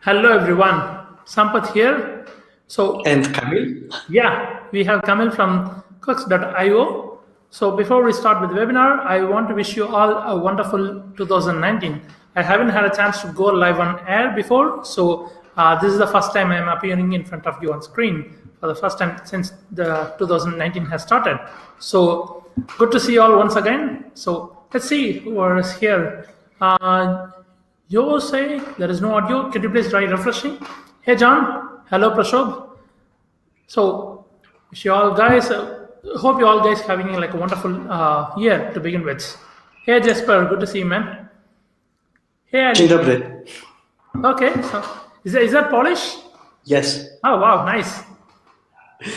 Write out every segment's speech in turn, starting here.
Hello everyone, Sampath here. So And Kamil? yeah, we have Kamil from cooks.io. So before we start with the webinar, I want to wish you all a wonderful 2019. I haven't had a chance to go live on air before, so this is the first time I'm appearing in front of you on screen for the first time since the 2019 has started. So good to see you all once again. So let's see who is here. You say there is no audio. Can you please try refreshing? Hey John, hello Prashobh. So wish you all guys. Hope you all guys having like a wonderful year to begin with. Hey Jasper, good to see you, man. Hey Dzień Ali. dobry. Okay, so is that Polish? Yes. Oh wow, nice.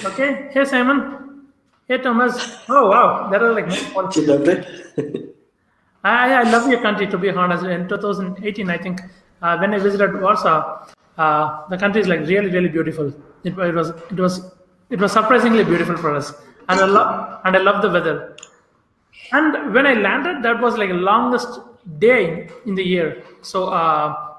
Okay. Hey Simon. Hey Thomas. Oh wow, there are like more Polish. Dzień dobry. I love your country, to be honest. In 2018, I think when I visited Warsaw, the country is like really, really beautiful. It was surprisingly beautiful for us, and I love the weather. And when I landed, that was like the longest day in the year. So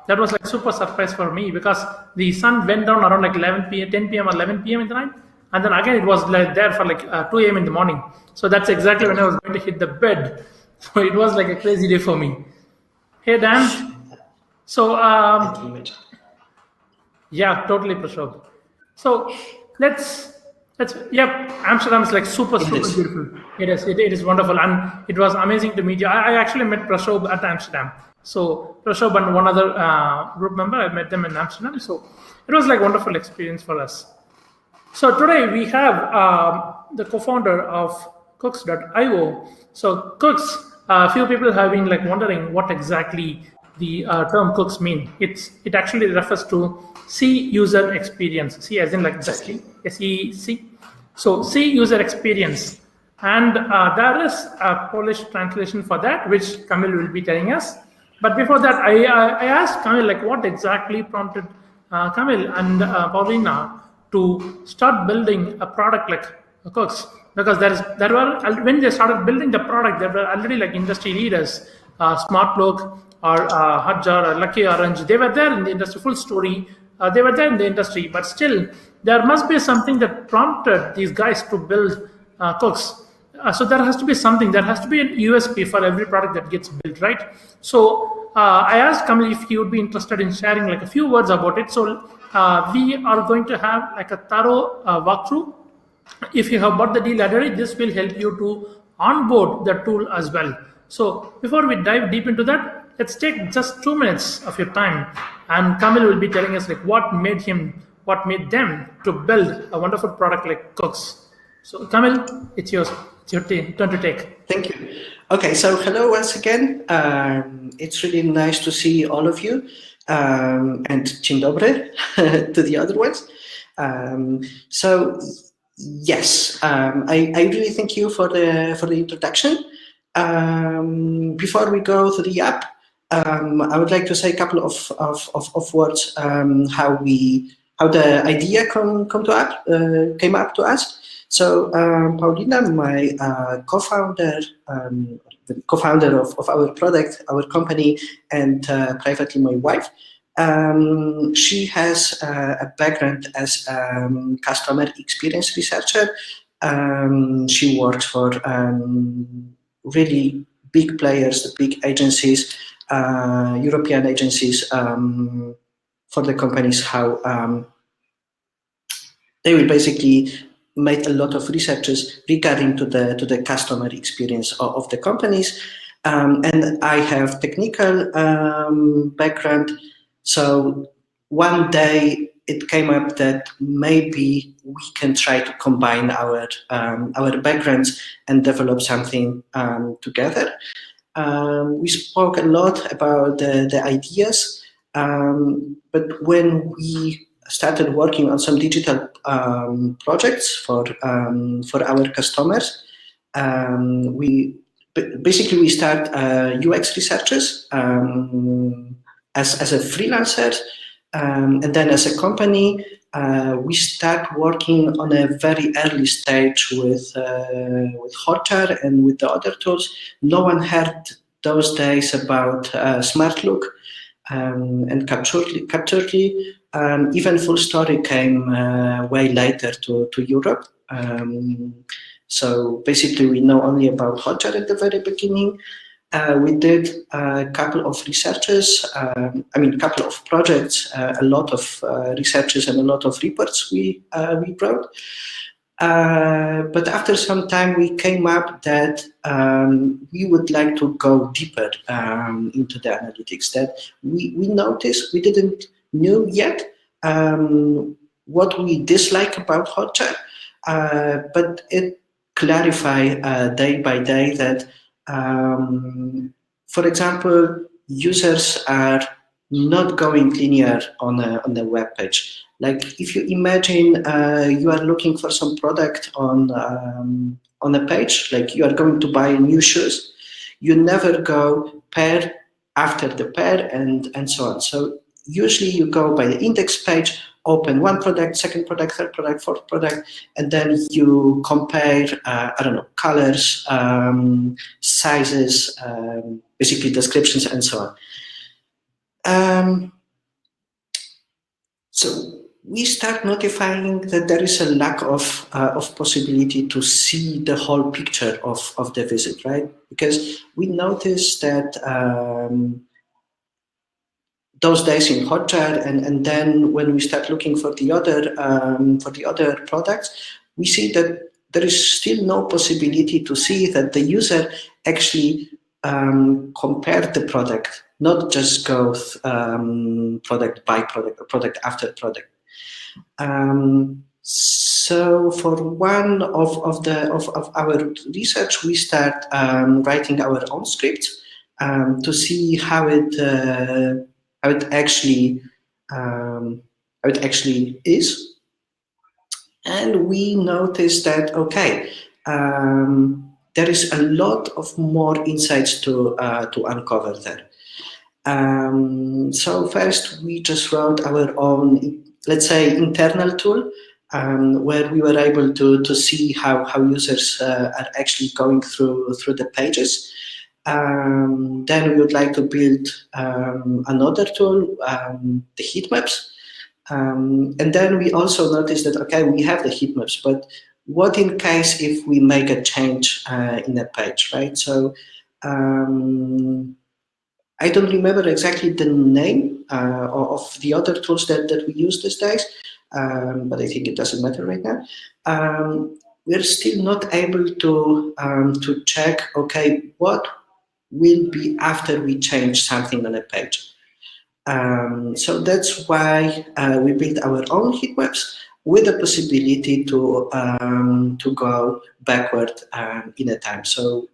that was like super surprise for me because the sun went down around like 11 p.m., 10 p.m. or 11 p.m. in the night, and then again it was like there for like 2 a.m. in the morning. So that's exactly when I was going to hit the bed. So it was like a crazy day for me. Hey Dan. So yeah, totally Prashant. So let's Amsterdam is like super is. beautiful. It is wonderful, and it was amazing to meet you. I actually met Prashant at Amsterdam. So Prashant and one other group member, I met them in Amsterdam. So it was like wonderful experience for us. So today we have the co-founder of Cooks.io. So Cooks, a few people have been like wondering what exactly the term Cooks mean. It actually refers to C user experience. C as in like Exactly. SEC. So C user experience, and there is a Polish translation for that, which Kamil will be telling us. But before that, I asked Kamil like what exactly prompted Kamil and Paulina to start building a product like Cooks, because there were when they started building the product, there were already like industry leaders, Smartlook or Hotjar or Lucky Orange. They were there in the industry. Full story. They were there in the industry, but still there must be something that prompted these guys to build Cooks. So there has to be something. There has to be an USP for every product that gets built, right? So I asked Kamil if he would be interested in sharing like a few words about it. So we are going to have like a thorough walkthrough. If you have bought the deal already, this will help you to onboard the tool as well. So before we dive deep into that, let's take just 2 minutes of your time, and Kamil will be telling us like what made them to build a wonderful product like Cooks. So Kamil, it's yours. It's your turn to take. Thank you. Okay, so hello once again. It's really nice to see all of you. And dzień dobry to the other ones. So yes, I really thank you for the introduction. Before we go to the app, I would like to say a couple of words how the idea came up to us. So Paulina, my co-founder, the co-founder of our product, our company, and privately my wife, she has a background as customer experience researcher. She works for really big players, big agencies, European agencies, for the companies, how they will basically made a lot of researches regarding to the customer experience of the companies. And I have technical background. So one day it came up that maybe we can try to combine our backgrounds and develop something together. We spoke a lot about the ideas, but when we started working on some digital projects for our customers, we start UX researchers as a freelancer, and then as a company, we start working on a very early stage with Hotjar and with the other tools. No one heard those days about Smartlook. and Capturely. Even Full Story came way later to Europe. So basically, we know only about Hotjar at the very beginning. We did a couple of researches, a couple of projects, a lot of researches and a lot of reports we wrote. But after some time, we came up that we would like to go deeper into the analytics. That we noticed we didn't know yet what we dislike about Hotjar, but it clarified day by day that, for example, users are not going linear on a web page. Like if you imagine you are looking for some product on a page, like you are going to buy new shoes, you never go pair after the pair and so on. So usually you go by the index page, open one product, second product, third product, fourth product, and then you compare, colors, sizes, basically descriptions and so on. So we start notifying that there is a lack of possibility to see the whole picture of the visit, right? Because we noticed that those days in Hotjar, and then when we start looking for the other products, we see that there is still no possibility to see that the user actually compared the product, not just go product by product or product after product. So for one of our research, we start writing our own scripts to see how it actually is. And we noticed that, okay, there is a lot of more insights to uncover there. So first, we just wrote our own, let's say, internal tool, where we were able to see how users are actually going through the pages. Then we would like to build another tool, the heat maps. And then we also noticed that, okay, we have the heat maps, but what in case if we make a change in a page, right? So I don't remember exactly the name of the other tools that we use these days, but I think it doesn't matter right now. We're still not able to check, okay, what will be after we change something on a page. So that's why we built our own heat maps with the possibility to go backward in a time. So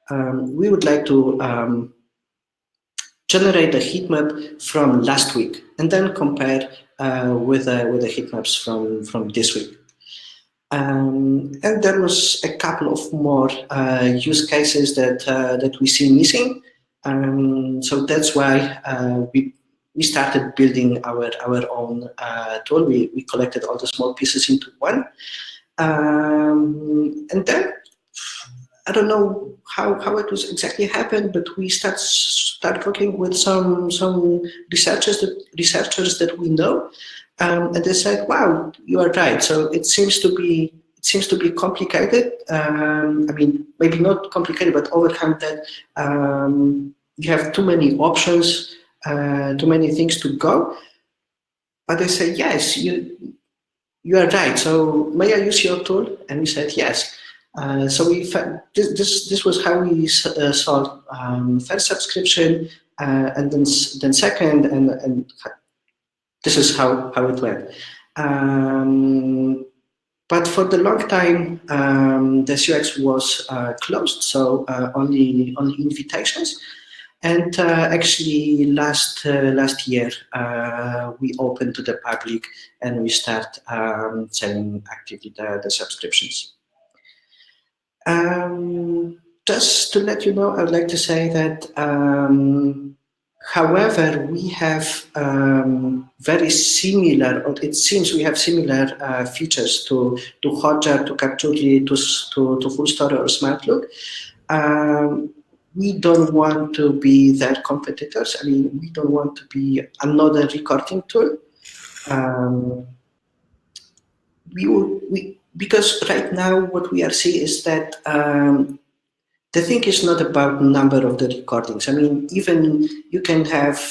we would like to generate a heat map from last week and then compare with the heat maps from this week. And there was a couple of more use cases that we see missing. So that's why we started building our own tool. We collected all the small pieces into one. And then, I don't know how it was exactly happened, but we start working with some researchers that we know, and they said, "Wow, you are right." So it seems to be complicated. Maybe not complicated, but overcome that. You have too many options, too many things to go. But they said, "Yes, you are right. So may I use your tool?" And we said, "Yes." So we this was how we sold first subscription, and then second, and this is how it went. But for the long time, the UX was closed, so only invitations. And actually, last year, we opened to the public, and we start selling actively the subscriptions. Just to let you know, I would like to say that, however, we have very similar, or it seems we have similar features to Hotjar, to Capturely, to Full Story or SmartLook. we don't want to be their competitors. I mean, we don't want to be another recording tool. Because right now what we are seeing is that the thing is not about number of the recordings. I mean, even you can have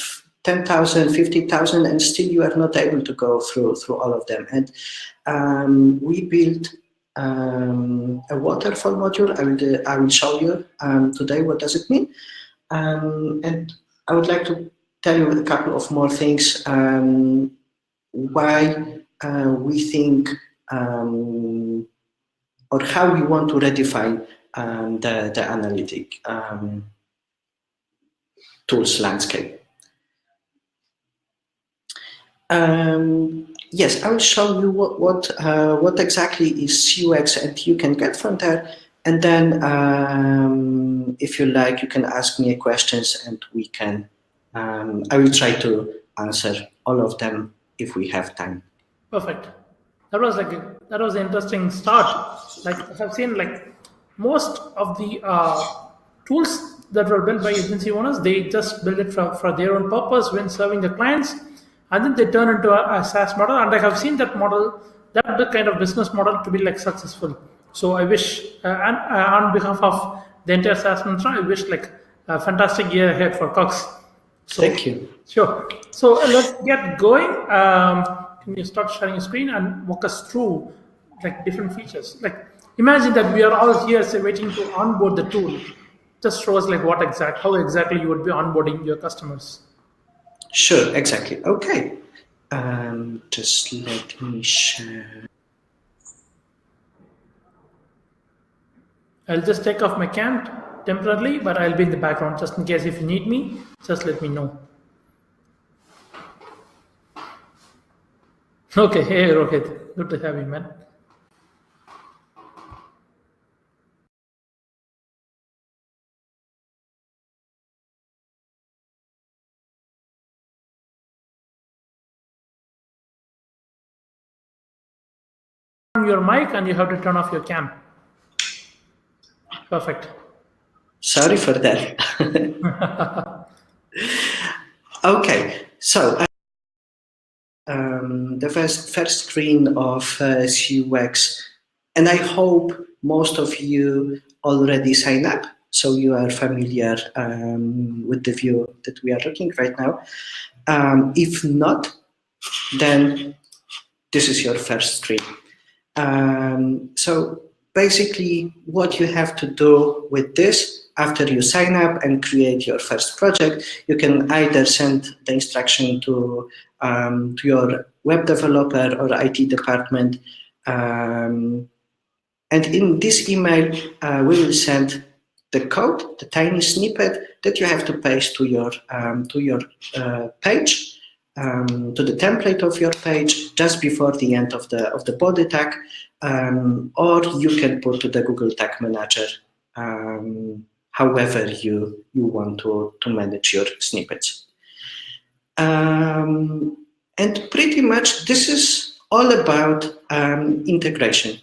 10,000, 50,000, and still you are not able to go through all of them. And we built a waterfall module. I will show you today what does it mean. And I would like to tell you a couple of more things why we think or how we want to redefine the analytic tools landscape. Yes, I will show you what exactly is UX and you can get from there. And then if you like, you can ask me questions and we can, I will try to answer all of them if we have time. Perfect. That was an interesting start. Like I've seen, like most of the tools that were built by agency owners, they just build it for their own purpose when serving the clients, and then they turn into a SaaS model. And I have seen that model, that the kind of business model to be like successful. So I wish, and on behalf of the entire SaaS Mantra, I wish like a fantastic year ahead for Cox. So, Thank you. Sure. So let's get going. Can you start sharing your screen and walk us through like different features? Like imagine that we are all here, say, waiting to onboard the tool. Just show us like how exactly you would be onboarding your customers. Sure, exactly. Okay. Just let me share. I'll just take off my cam temporarily, but I'll be in the background just in case if you need me, just let me know. Okay, hey Rohit, good to have you, man. On your mic and you have to turn off your cam. Perfect. Sorry for that. Okay, so the first screen of UX, and I hope most of you already sign up, so you are familiar with the view that we are looking right now. If not, then this is your first screen. So basically, what you have to do with this after you sign up and create your first project, you can either send the instruction to your web developer or IT department. And in this email, we will send the code, the tiny snippet that you have to paste to your page, to the template of your page just before the end of the body tag, or you can put to the Google Tag Manager, however you want to manage your snippets. And pretty much this is all about integration,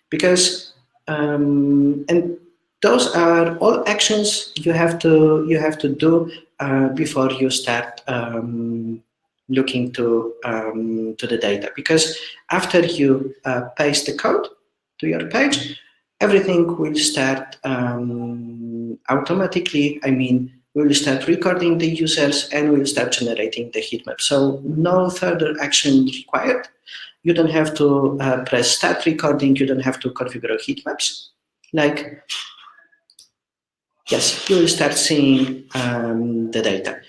because and those are all actions you have to do before you start looking to the data, because after you paste the code to your page, everything will start automatically. I mean, we will start recording the users and we will start generating the heat map. So no further action required. You don't have to press start recording. You don't have to configure heat maps. Like, yes, you will start seeing the data.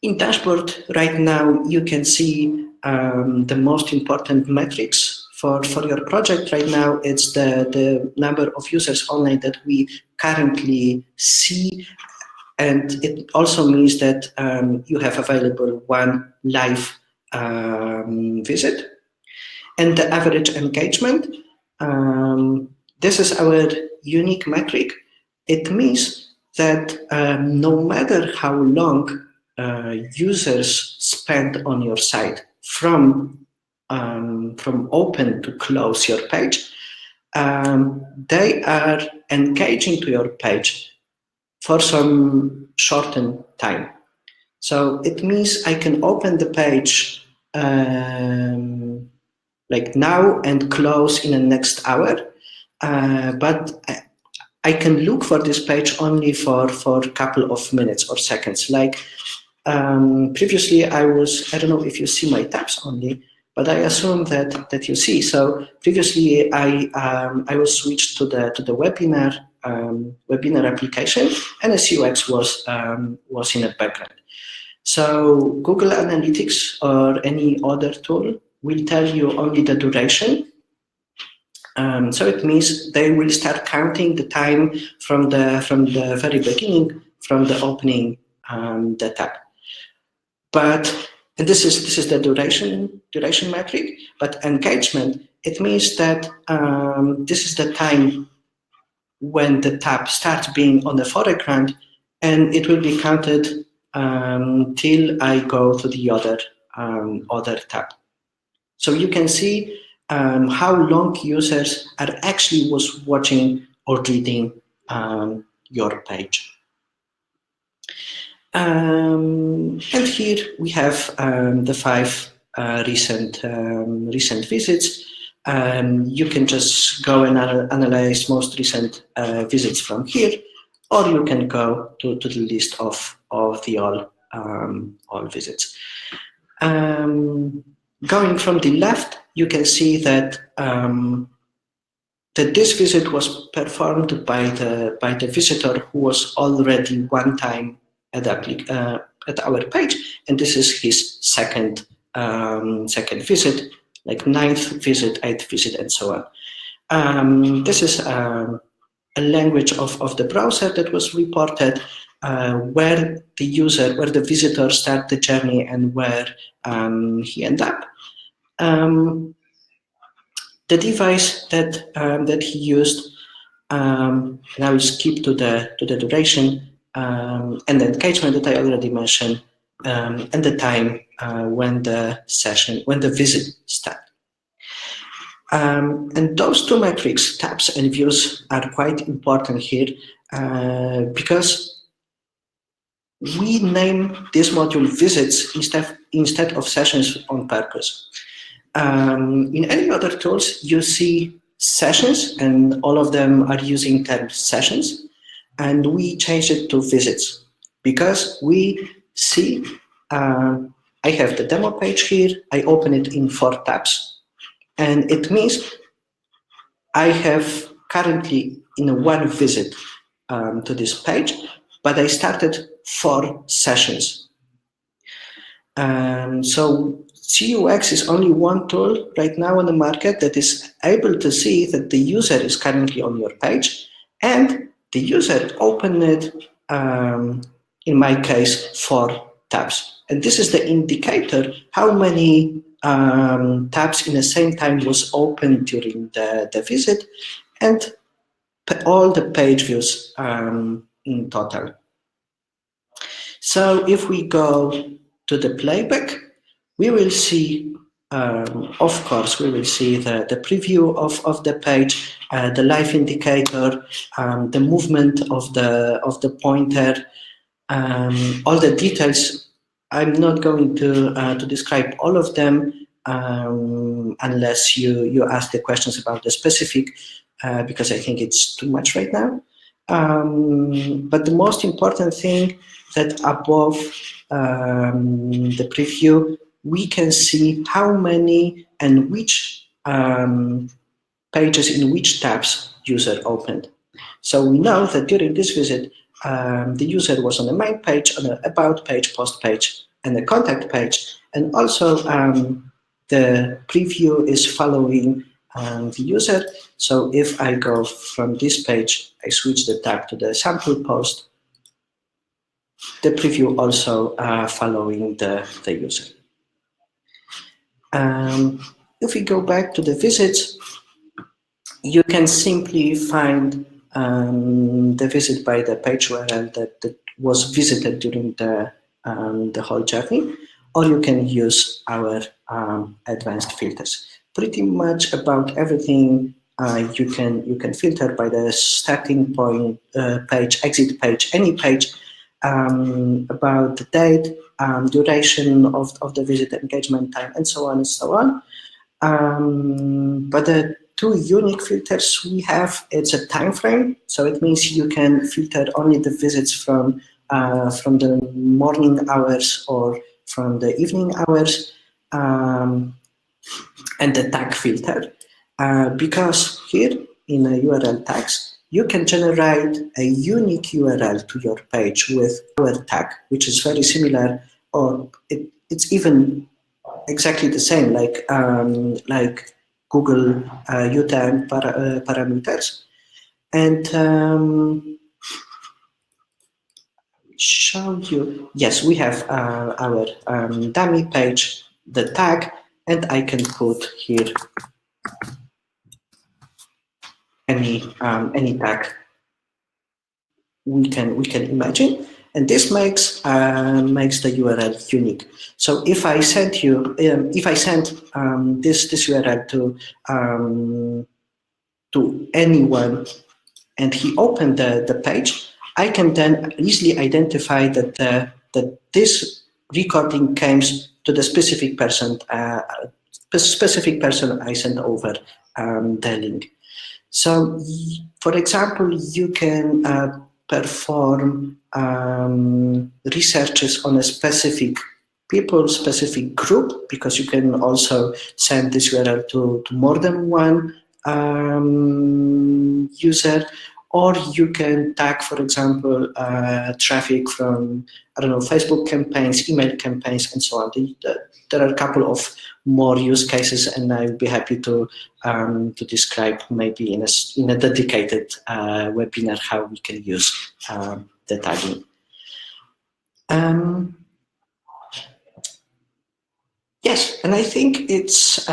In dashboard right now, you can see the most important metrics for your project right now. It's the number of users online that we currently see. And it also means that you have available one live visit. And the average engagement, this is our unique metric. It means that no matter how long users spend on your site from open to close your page, they are engaging to your page for some shortened time. So it means I can open the page like now and close in the next hour, but I can look for this page only for a couple of minutes or seconds. Like previously, I don't know if you see my tabs only, but I assume that you see. So previously, I was switched to the webinar application, and the UX was in the background. So Google Analytics or any other tool will tell you only the duration. So it means they will start counting the time from the very beginning, from the opening the tab. And this is the duration metric. But engagement, it means that this is the time when the tab starts being on the foreground, and it will be counted till I go to the other tab. So you can see how long users are actually was watching or reading your page. And here we have the 5 recent visits. You can just go and analyze most recent visits from here, or you can go to the list of the all visits. Going from the left, you can see that that this visit was performed by the visitor who was already one time at our page, and this is his second visit, like 9th visit, 8th visit, and so on. This is a language of the browser that was reported, where the visitor started the journey and where he ended up. The device that he used, and I will skip to the duration and the engagement that I already mentioned, and the time when the visit started. And those 2 metrics, tabs and views, are quite important here because we name this module visits instead of sessions on purpose. In any other tools, you see sessions, and all of them are using term sessions, and we change it to visits because we see I have the demo page here. I open it in 4 tabs, and it means I have currently in 1 visit to this page, but I started 4 sessions. So CUX is only one tool right now on the market that is able to see that the user is currently on your page, and the user opened it, in my case, 4 tabs. And this is the indicator how many tabs in the same time was opened during the visit, and all the page views in total. So if we go to the playback, we will see, of course, we will see the preview of the page, the live indicator, the movement of the pointer, all the details. I'm not going to describe all of them unless you ask the questions about the specific, because I think it's too much right now. But the most important thing that above the preview, we can see how many and which pages in which tabs user opened. So we know that during this visit, the user was on the main page, on the about page, post page, and the contact page, and also the preview is following the user. So if I go from this page, I switch the tab to the sample post, the preview also following the user. If we go back to the visits, you can simply find the visit by the page URL that was visited during the whole journey, or you can use our advanced filters. Pretty much about everything you can filter by the starting point page, exit page, any page, about the date, duration of the visit, engagement time, and so on and so on. But the two unique filters we have, it's a time frame. So it means you can filter only the visits from the morning hours or from the evening hours, and the tag filter. Because here in a URL tags, you can generate a unique URL to your page with our tag, which is very similar, or it's even exactly the same, like Google UTM parameters. And show you, yes, we have our dummy page, the tag, and I can put here any tag we can imagine, and this makes the URL unique. So if I send you, this URL to anyone, and he opened the page, I can then easily identify that this recording came to the specific person I sent over the link. So, for example, you can perform researches on a specific people, specific group, because you can also send this URL to more than one user, or you can tag, for example, traffic from, I don't know, Facebook campaigns, email campaigns, and so on. There are a couple of more use cases, and I'll be happy to describe maybe in a dedicated webinar how we can use the tagging. Yes, and I think it's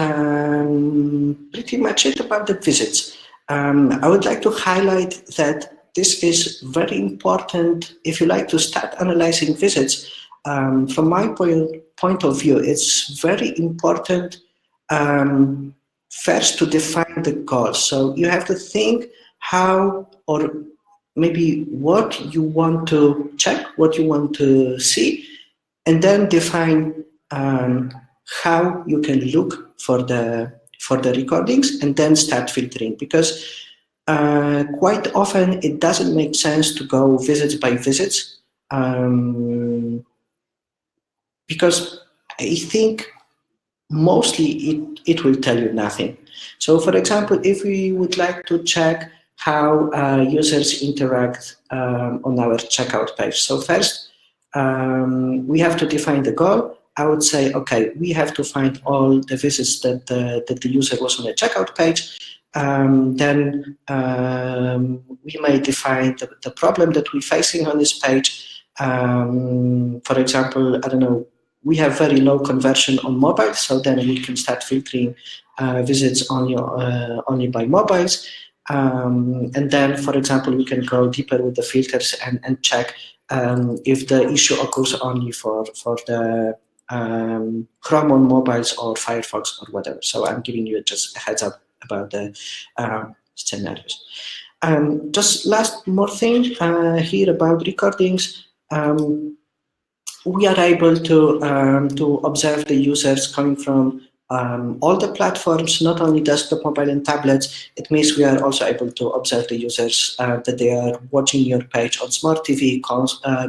pretty much it about the visits. I would like to highlight that this is very important if you like to start analyzing visits. From my point of view, it's very important first to define the goals. So you have to think how, or maybe what you want to check, what you want to see, and then define how you can look for the recordings, and then start filtering, because quite often it doesn't make sense to go visits by visits, because I think mostly it will tell you nothing. So for example, if we would like to check how users interact on our checkout page. So first, we have to define the goal. I would say, okay, we have to find all the visits that the user was on the checkout page. Then we may define the problem that we're facing on this page. For example, I don't know, we have very low conversion on mobile, so then we can start filtering visits only by mobiles. And then, for example, we can go deeper with the filters and check if the issue occurs only for the Chrome on mobiles or Firefox or whatever. So I'm giving you just a heads up about the scenarios. Just last more thing here about recordings. We are able to observe the users coming from all the platforms, not only desktop, mobile, and tablets. It means we are also able to observe the users that they are watching your page on smart TV,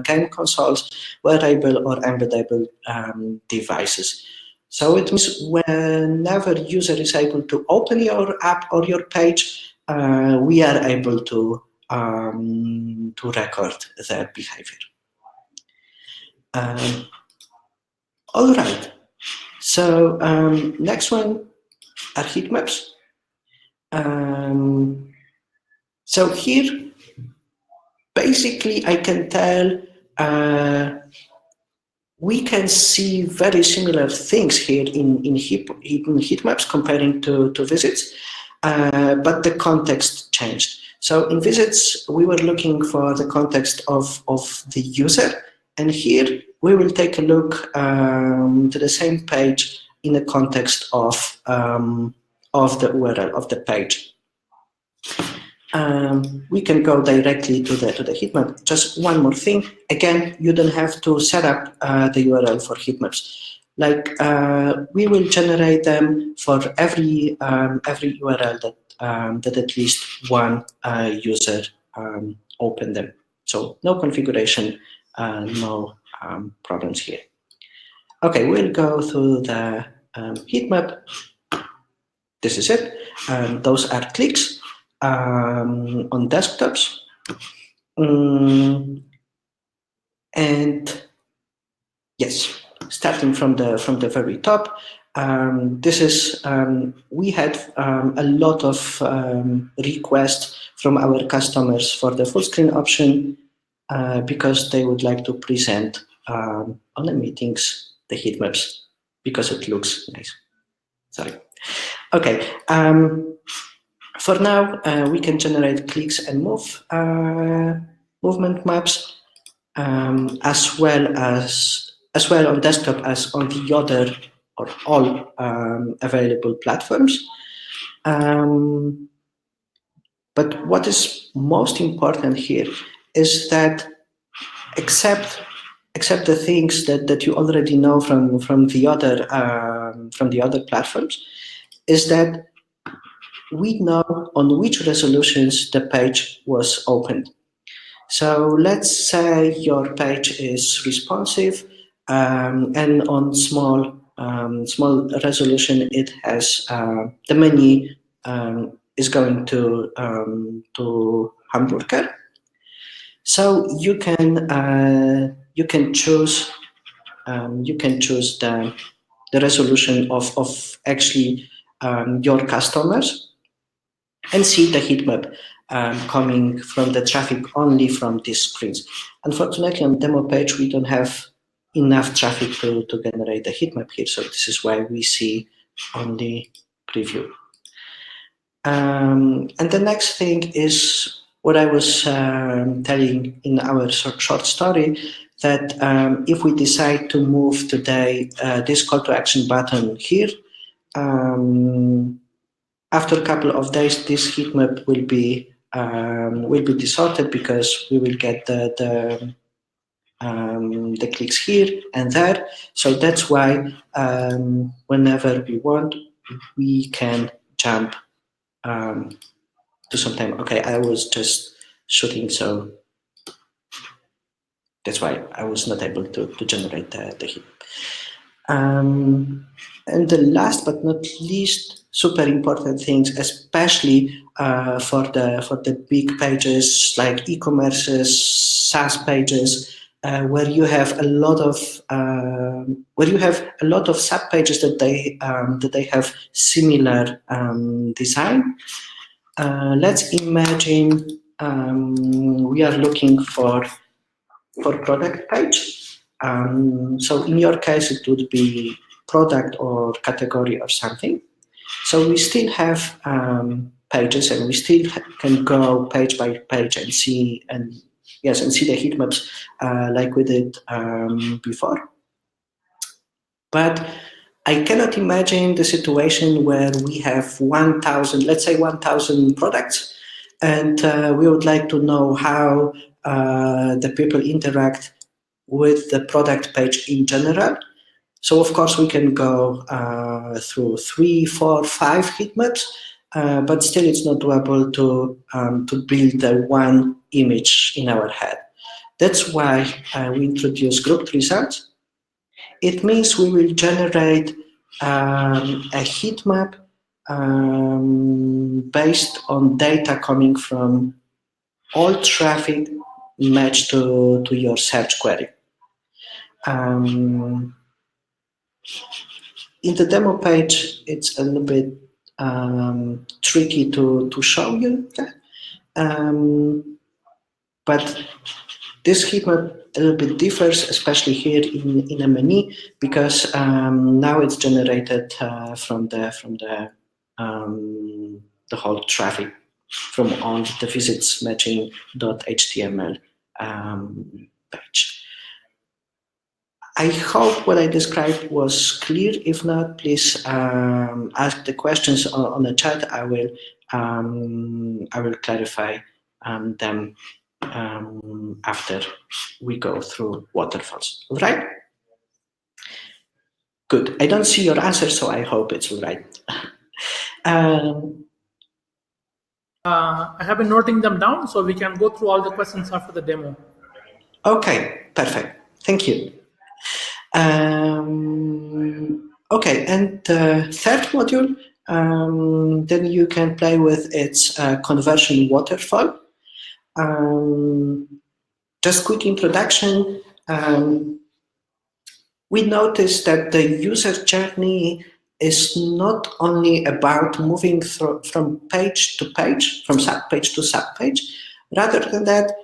game consoles, wearable or embeddable devices. So it means whenever user is able to open your app or your page, we are able to record their behavior. All right. So next one are heat maps. So here, basically, I can tell we can see very similar things here in heat maps comparing to visits, but the context changed. So in visits, we were looking for the context of the user, and here we will take a look to the same page in the context of the URL of the page. we can go directly to the heat map. Just one more thing. Again, you don't have to set up the URL for heat maps. Like we will generate them for every URL that at least one user opened them. So no configuration, no problems here. Okay, we'll go through the heat map. This is it. Those are clicks on desktops. And yes, starting from the very top, this is we had a lot of requests from our customers for the full screen option because they would like to present on the meetings the heat maps because it looks nice. Sorry. Okay. For now, we can generate clicks and movement maps as well on desktop as on the other or all available platforms. But what is most important here is that except the things that you already know from the other platforms, is that we know on which resolutions the page was opened. So let's say your page is responsive and on small resolution it has the menu is going to hamburger. So you can choose the resolution of actually your customers and see the heat map coming from the traffic only from these screens. Unfortunately, on the demo page, we don't have enough traffic to generate the heat map here, so this is why we see only preview. And the next thing is what I was telling in our short story, that if we decide to move today this call to action button here, after a couple of days, this heat map will be distorted because we will get the clicks here and there. So that's why whenever we want, we can jump to some time. Okay, I was just shooting, so that's why I was not able to generate the heat. And the last but not least, super important things, especially for the big pages like e-commerces, SaaS pages, where you have a lot of sub pages that they have similar design. Let's imagine we are looking for product page. So in your case, it would be product or category or something. So we still have pages, and we still can go page by page and see the heat maps like we did before. But I cannot imagine the situation where we have 1,000, let's say 1,000 products, and we would like to know how the people interact with the product page in general. So of course we can go through 3, 4, 5 heat maps, but still it's not doable to build the one image in our head. That's why we introduce grouped results. It means we will generate a heat map based on data coming from all traffic matched to your search query. In the demo page, it's a little bit tricky to show you that. But this heat map a little bit differs, especially here in a menu, because now it's generated from the whole traffic from all the visits matching.html page. I hope what I described was clear. If not, please ask the questions on the chat. I will I will clarify them after we go through waterfalls. All right? Good. I don't see your answer, so I hope it's all right. I have been noting them down, so we can go through all the questions after the demo. Okay, perfect. Thank you. Okay, and the third module, then you can play with its conversion waterfall. Just quick introduction. We noticed that the user journey is not only about moving from page to page, from sub-page to sub-page. Rather than that,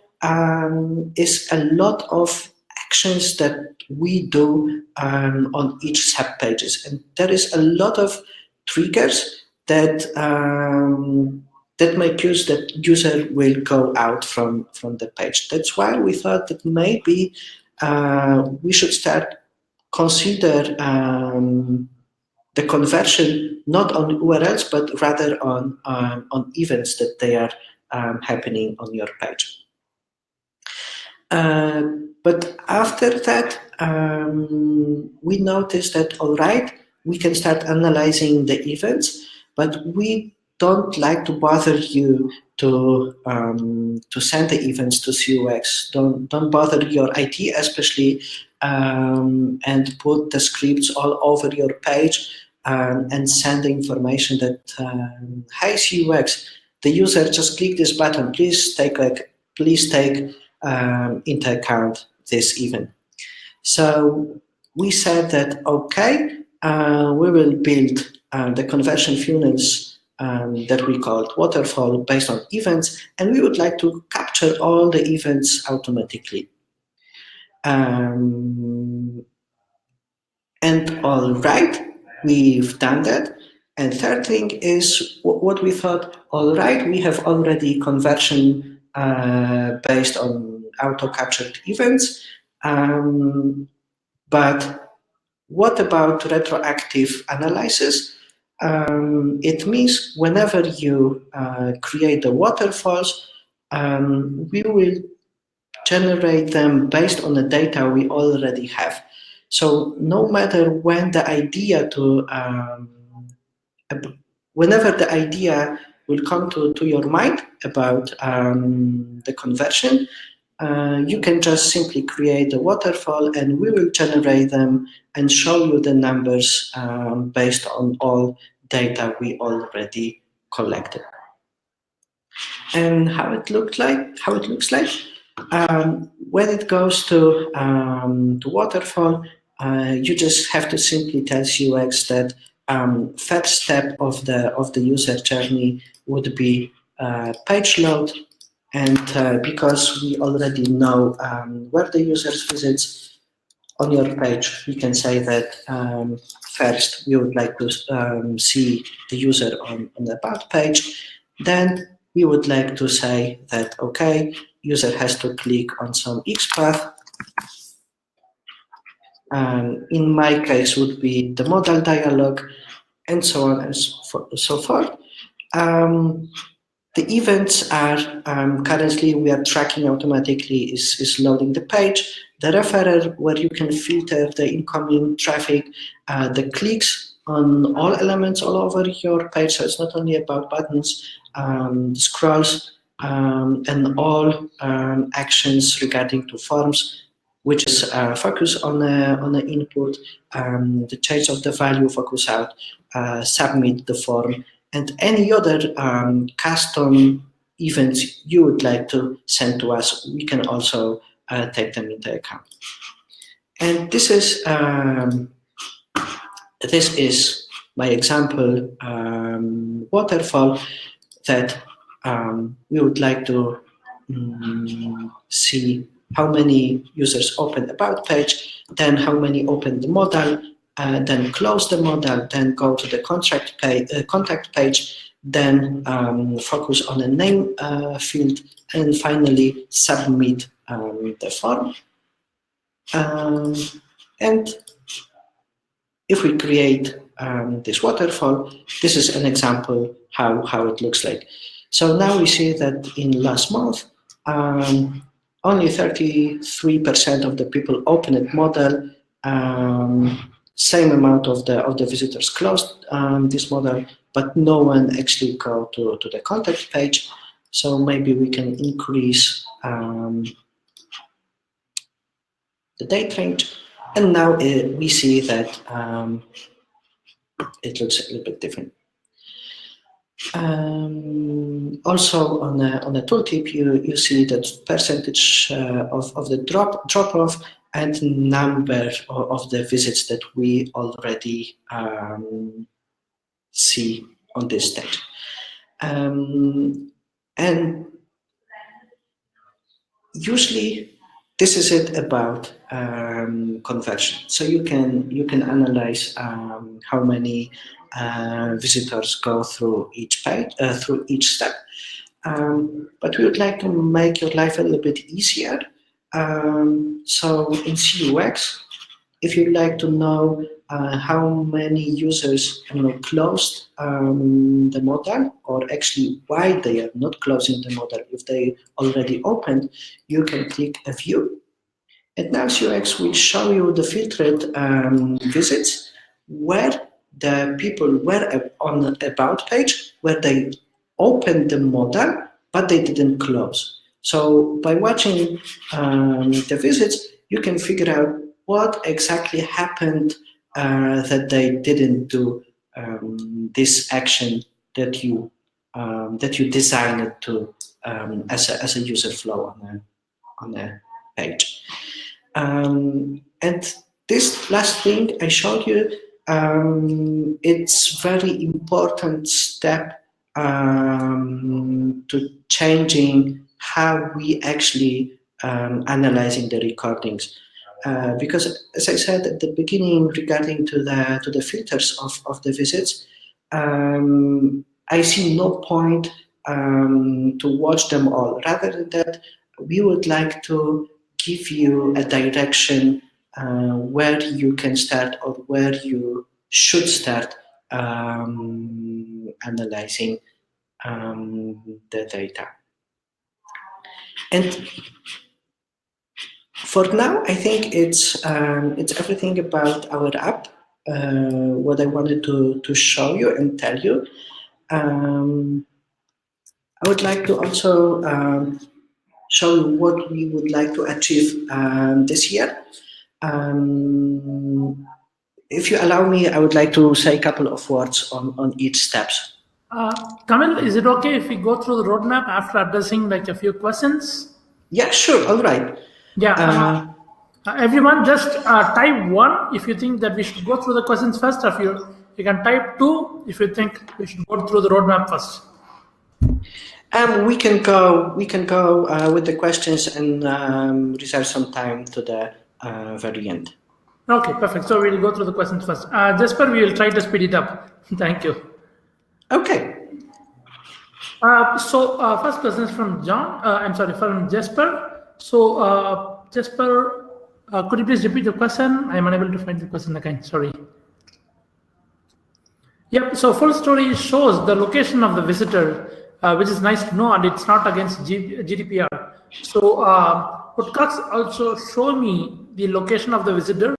is a lot of actions that we do on each sub-pages. And there is a lot of triggers that that might use that user will go out from the page. That's why we thought that maybe we should start consider the conversion not on URLs, but rather on events that they are happening on your page. But after that, we noticed that, all right, we can start analyzing the events, but we don't like to bother you to send the events to CUX. Don't bother your IT, especially, and put the scripts all over your page and send the information that, hey CUX, the user just clicked this button. Please take into account this event. So we said that, okay, we will build the conversion funnels that we called Waterfall based on events, and we would like to capture all the events automatically. And all right, we've done that. And third thing is what we thought, all right, we have already conversion based on auto-captured events, but what about retroactive analysis? It means whenever you create the waterfalls, we will generate them based on the data we already have. So no matter when the idea to, whenever the idea will come to your mind about the conversion, you can just simply create a waterfall and we will generate them and show you the numbers based on all data we already collected. And how it looks like, when it goes to waterfall, you just have to simply tell CUX that first step of the user journey would be page load, and because we already know where the user visits on your page, we can say that first we would like to see the user on the about page. Then we would like to say that, okay, user has to click on some XPath. In my case would be the modal dialog, and so on and so forth. The events are currently we are tracking automatically is loading the page. The referrer, where you can filter the incoming traffic, the clicks on all elements all over your page. So it's not only about buttons, scrolls, and all actions regarding to forms, which is focus on the input, the change of the value, focus out, submit the form, and any other custom events you would like to send to us, we can also take them into account. And this is my example waterfall that we would like to see how many users open about page, then how many open the modal, then close the modal, then go to the contact page, then focus on the name field, and finally submit the form. And if we create this waterfall, this is an example how it looks like. So now we see that in last month, only 33% of the people opened model. Same amount of the visitors closed this model, but no one actually go to the contact page. So maybe we can increase the date range, and now we see that it looks a little bit different. Also on a tooltip, you see that percentage of the drop off and number of the visits that we already see on this stage. And usually this is it about conversion. So you can analyze how many visitors go through each page, through each step. But we would like to make your life a little bit easier. So in CUX, if you'd like to know how many users closed the model, or actually why they are not closing the model if they already opened, you can click a view. And now CUX will show you the filtered visits where the people were on the about page, where they opened the model, but they didn't close. So by watching the visits, you can figure out what exactly happened that they didn't do this action that you designed to as a user flow on a page. And this last thing I showed you, it's very important step to changing how we actually analyzing the recordings. Because as I said at the beginning regarding to the filters of the visits, I see no point to watch them all. Rather than that, we would like to give you a direction where you can start or where you should start analyzing the data. And for now, I think it's everything about our app, what I wanted to show you and tell you. I would like to also show you what we would like to achieve this year. If you allow me, I would like to say a couple of words on each steps. Kamil, is it okay if we go through the roadmap after addressing like a few questions? Yeah, sure. All right. Yeah. Everyone, just type 1 if you think that we should go through the questions first. If you can type 2 if you think we should go through the roadmap first. We can go with the questions and reserve some time to the very end. Okay, perfect. So we'll go through the questions first. Jesper, we will try to speed it up. Thank you. Okay. So first question is from John. From Jesper. So Jesper, could you please repeat the question? I'm unable to find the question again. Sorry. Yep. So full story shows the location of the visitor, which is nice to know, and it's not against GDPR. So would Cox also show me the location of the visitor?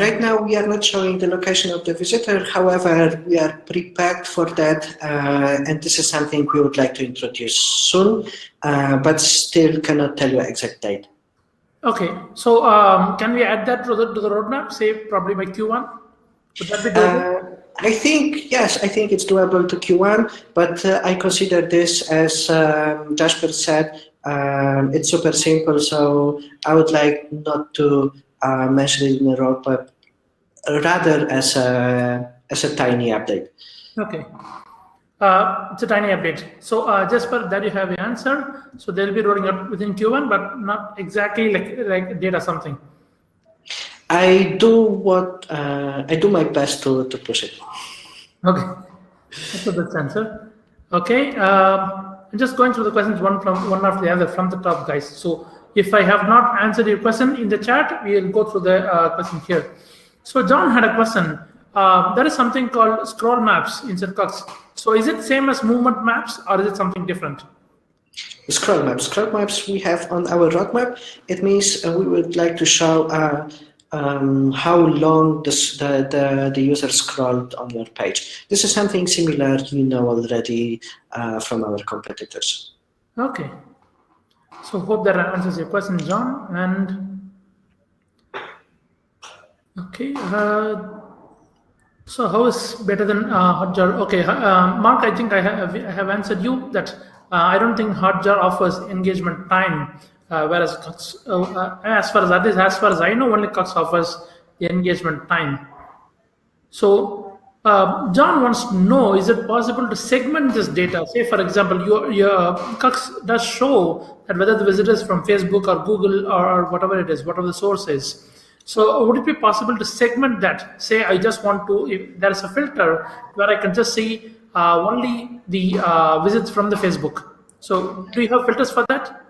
Right now, we are not showing the location of the visitor. However, we are prepared for that, and this is something we would like to introduce soon, but still cannot tell you exact date. Okay, so can we add that to the roadmap, say probably by Q1? Would that be doable? I think, yes, I think it's doable to Q1, but I consider this, as Jasper said, it's super simple, so I would like not to mention it in the roadmap, rather as a tiny update. Okay. It's a tiny update. So Jasper, there you have the answer. So they'll be rolling out within Q1, but not exactly like data something. I do my best to push it. Okay, that's a good answer. Okay, I'm just going through the questions one after the other from the top, guys. So if I have not answered your question in the chat, we will go through the question here. So John had a question. There is something called scroll maps in Circux. So is it same as movement maps, or is it something different? Scroll maps we have on our roadmap. It means we would like to show how long the user scrolled on your page. This is something similar you know already from our competitors. Okay. So hope that answers your question, John. And okay. So how is better than Hotjar? Okay, Mark, I think I have answered you that I don't think Hotjar offers engagement time, whereas as far as I know, only Cux offers the engagement time. So John wants to know: is it possible to segment this data? Say, for example, your Cux does show that whether the visitor is from Facebook or Google or whatever it is, whatever the source is. So would it be possible to segment that? Say I just want to, if there is a filter where I can just see only the visits from the Facebook. So do you have filters for that?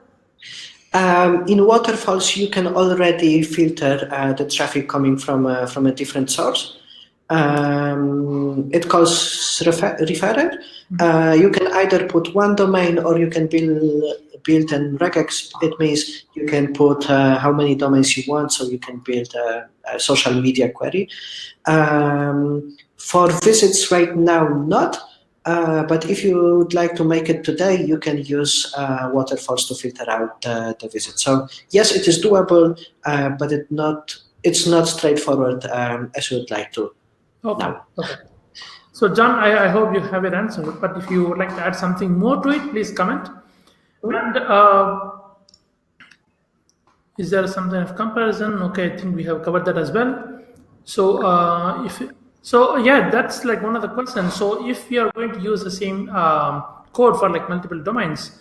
In Waterfalls, you can already filter the traffic coming from a different source. It calls referrer. You can either put one domain or you can build an regex. It means you can put how many domains you want, so you can build a social media query. For visits right now, not. But if you would like to make it today, you can use Waterfalls to filter out the visits. So yes, it is doable, but it's not straightforward as you would like to. Okay. No. Okay. So John, I hope you have it answered, but if you would like to add something more to it, please comment. And is there something of comparison? Okay, I think we have covered that as well. So yeah, that's like one of the questions. So if we are going to use the same code for like multiple domains,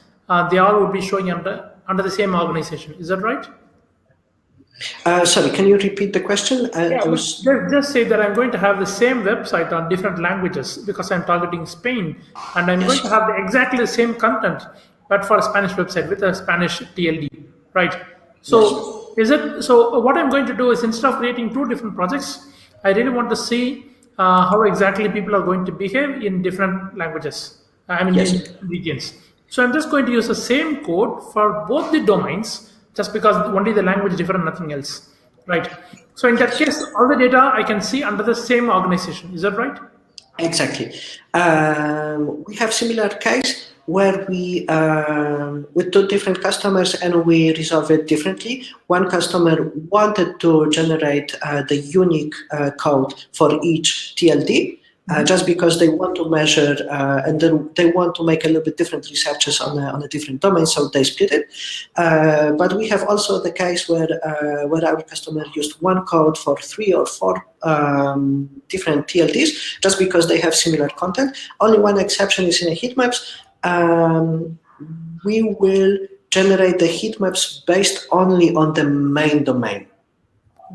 they all will be showing under the same organization. Is that right? Sorry, can you repeat the question? Just say that I'm going to have the same website on different languages because I'm targeting Spain, and I'm going to have exactly the same content, but for a Spanish website with a Spanish TLD, right? So so what I'm going to do is, instead of creating two different projects, I really want to see how exactly people are going to behave in different languages, in regions. So I'm just going to use the same code for both the domains, just because only the language is different, nothing else, right? So in that case, all the data I can see under the same organization. Is that right? Exactly. We have similar case where we, with two different customers, and we resolve it differently. One customer wanted to generate the unique code for each TLD, just because they want to measure and then they want to make a little bit different researches on a different domain, so they split it. But we have also the case where our customer used one code for 3 or 4 different TLDs, just because they have similar content. Only one exception is in the heat maps. We will generate the heat maps based only on the main domain.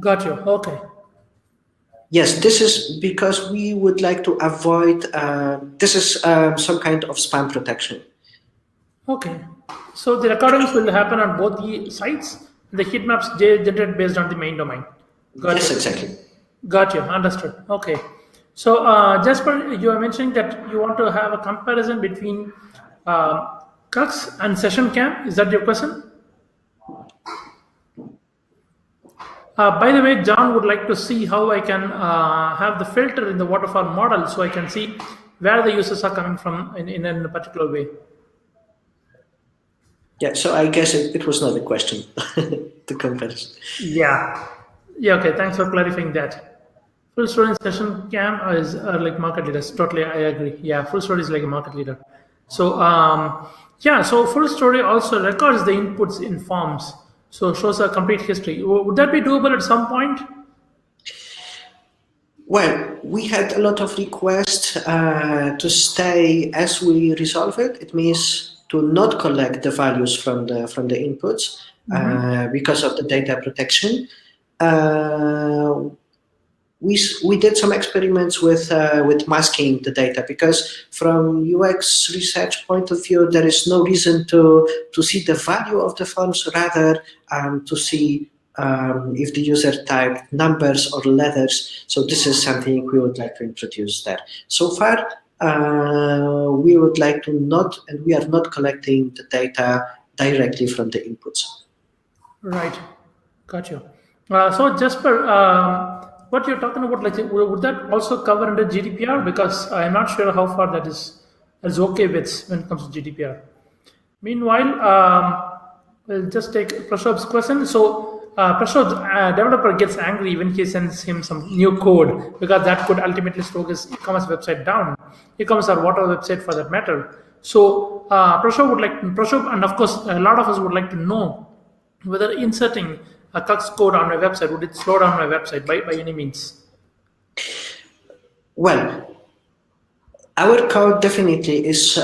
Got you. Okay. Yes, this is because we would like to avoid, this is some kind of spam protection. Okay. So the recordings will happen on both the sites. The heat maps generated based on the main domain. Yes, exactly. Got you. Understood. Okay. So Jasper, you are mentioning that you want to have a comparison between Cux and Session Cam. Is that your question? By the way, John would like to see how I can have the filter in the waterfall model, so I can see where the users are coming from in a particular way. Yeah, so I guess it was not a question, the comparison. Yeah, okay, thanks for clarifying that. Full story in Session Cam is like market leaders. Totally, I agree. Yeah, full story is like a market leader. So, so full story also records the inputs in forms. So shows a complete history. Would that be doable at some point? Well, we had a lot of requests to stay as we resolve it. It means to not collect the values from the inputs because of the data protection. we did some experiments with masking the data, because from UX research point of view, there is no reason to see the value of the forms, rather to see if the user typed numbers or letters. So this is something we would like to introduce there. So far, we would like to not, and we are not collecting the data directly from the inputs. Right, got you. So Jasper, what you're talking about, like, would that also cover under GDPR? Because I'm not sure how far that is okay with when it comes to GDPR. Meanwhile, we'll just take Prashad's question. So Prashad, developer gets angry when he sends him some new code, because that could ultimately slow his e-commerce website down, e-commerce or whatever website for that matter. So Prashad, and of course, a lot of us would like to know whether inserting a Cux code on my website, would it slow down my website by any means? Well, our code definitely is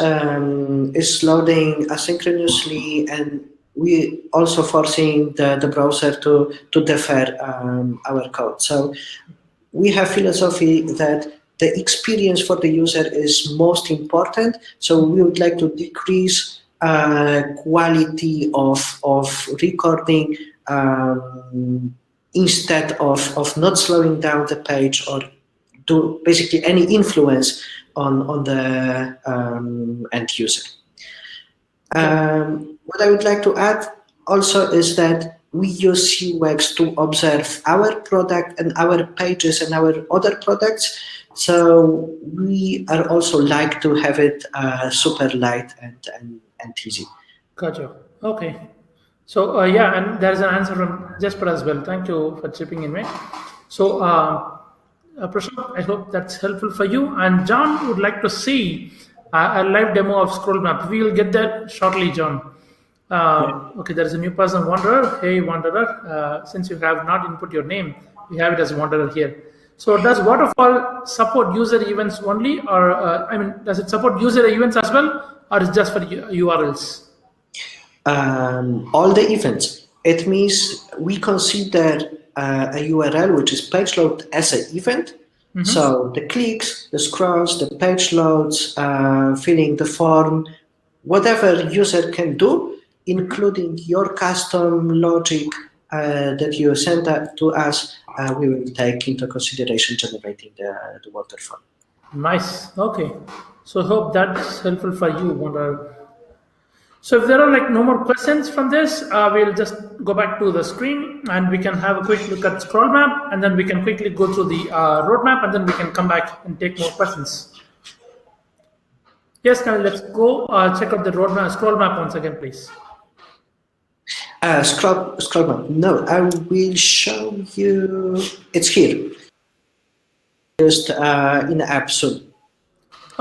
loading asynchronously, and we also forcing the browser to defer our code. So we have philosophy that the experience for the user is most important. So we would like to decrease quality of recording instead of not slowing down the page or do basically any influence on the end user. What I would like to add also is that we use UX to observe our product and our pages and our other products. So we are also like to have it super light and easy. Gotcha. Okay. So yeah, and there's an answer from Jasper as well. Thank you for chipping in, mate. So Prashant, I hope that's helpful for you. And John would like to see a live demo of scroll map. We will get that shortly, John. Okay, there is a new person, Wanderer. Hey, Wanderer. Since you have not input your name, we have it as Wanderer here. So does Waterfall support user events only, or does it support user events as well, or is it just for URLs? All the events. It means we consider a URL, which is page load, as an event. Mm-hmm. So the clicks, the scrolls, the page loads, filling the form, whatever user can do, including your custom logic that you send to us, we will take into consideration generating the waterfall. Nice. Okay. So hope that's helpful for you, Wanderer. So if there are no more questions from this, we'll just go back to the screen and we can have a quick look at scroll map, and then we can quickly go through the roadmap, and then we can come back and take more questions. Yes, Kamil, let's go check out the roadmap, scroll map once again, please. Scroll map. No, I will show you. It's here. Just in the app soon.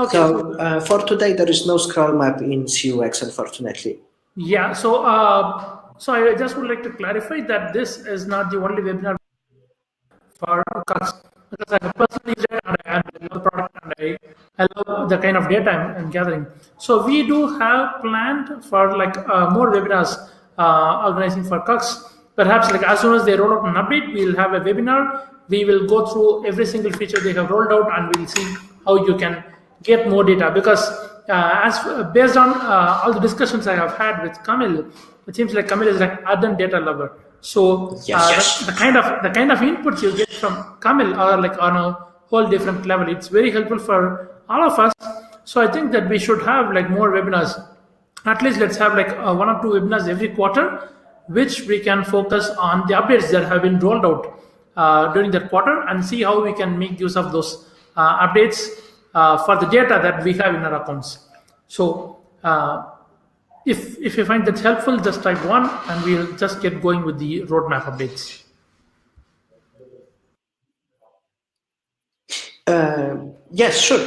Okay. So for today, there is no scroll map in CUX, unfortunately. Yeah. So I just would like to clarify that this is not the only webinar for Cux, because I have personally used it and I love the product and I love the kind of data I'm gathering. So we do have planned for more webinars organizing for Cux. Perhaps as soon as they roll out an update, we'll have a webinar. We will go through every single feature they have rolled out, and we'll see how you can get more data, because based on all the discussions I have had with Kamil, it seems like Kamil is an ardent data lover. So yes. The kind of inputs you get from Kamil are on a whole different level. It's very helpful for all of us. So I think that we should have more webinars. At least let's have 1 or 2 webinars every quarter, which we can focus on the updates that have been rolled out during that quarter, and see how we can make use of those updates for the data that we have in our accounts. So if you find that helpful, just type 1 and we'll just get going with the roadmap updates. Yes, sure.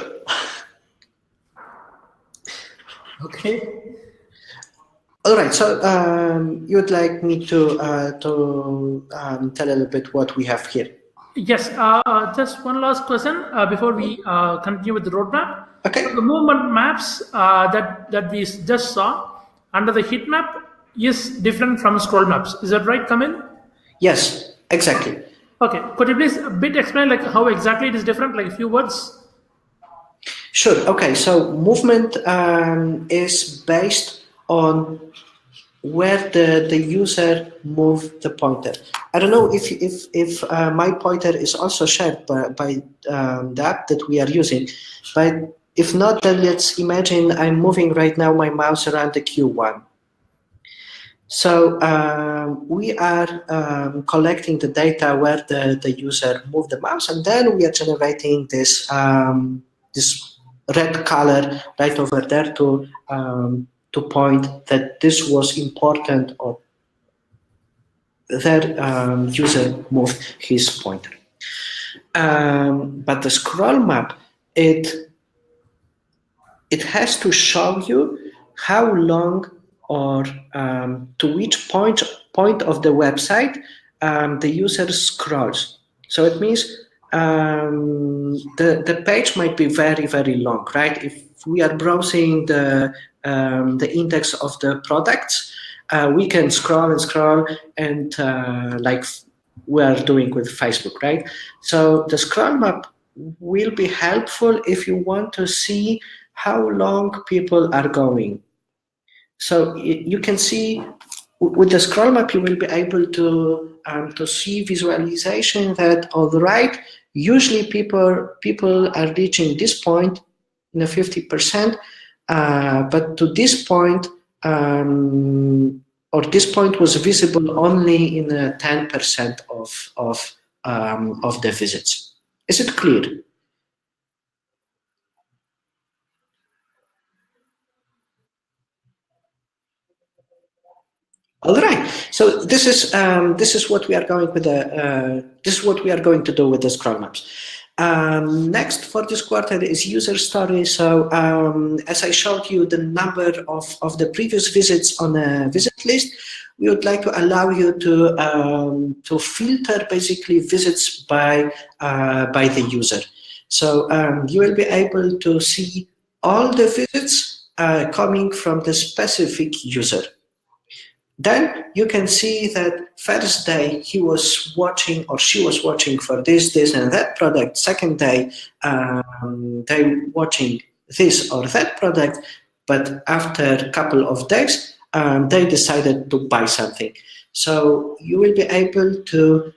Okay. All right. So you would like me to tell a little bit what we have here? Yes. Just one last question before we continue with the roadmap. Okay. So the movement maps that we just saw under the heat map is different from scroll maps. Is that right, Kamil? Yes, exactly. Okay, could you please a bit explain like how exactly it is different, like a few words? Sure. Okay. So movement is based on where the user move the pointer. I don't know if my pointer is also shared by the app that we are using, but if not, then let's imagine I'm moving right now my mouse around the Q1. So we are collecting the data where the user moved the mouse, and then we are generating this this red color right over there to point that this was important or that user moved his pointer. But the scroll map, it has to show you how long or to which point of the website the user scrolls. So it means the page might be very, very long, right? If we are browsing the index of the products, we can scroll and scroll and like we are doing with Facebook, right? So the scroll map will be helpful if you want to see how long people are going. So you can see with the scroll map, you will be able to see visualization that, all right, usually people are reaching this point in a 50%, but to this point, or this point was visible only in a 10% of the visits. Is it clear? All right. So this is what we are going with the this is what we are going to do with the scroll maps. Next for this quarter is user story. So as I showed you the number of the previous visits on a visit list, we would like to allow you to filter basically visits by the user. So you will be able to see all the visits coming from the specific user. Then you can see that first day he was watching or she was watching for this and that product. Second day they watching this or that product, but after a couple of days they decided to buy something. So you will be able to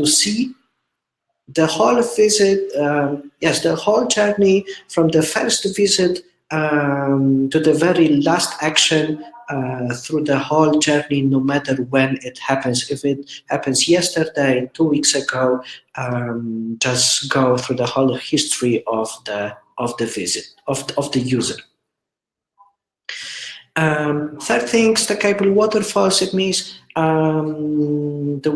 see the whole visit, yes, the whole journey from the first visit to the very last action through the whole journey, no matter when it happens. If it happens yesterday, 2 weeks ago, just go through the whole history of the visit of the user. Third thing, stackable waterfalls. It means the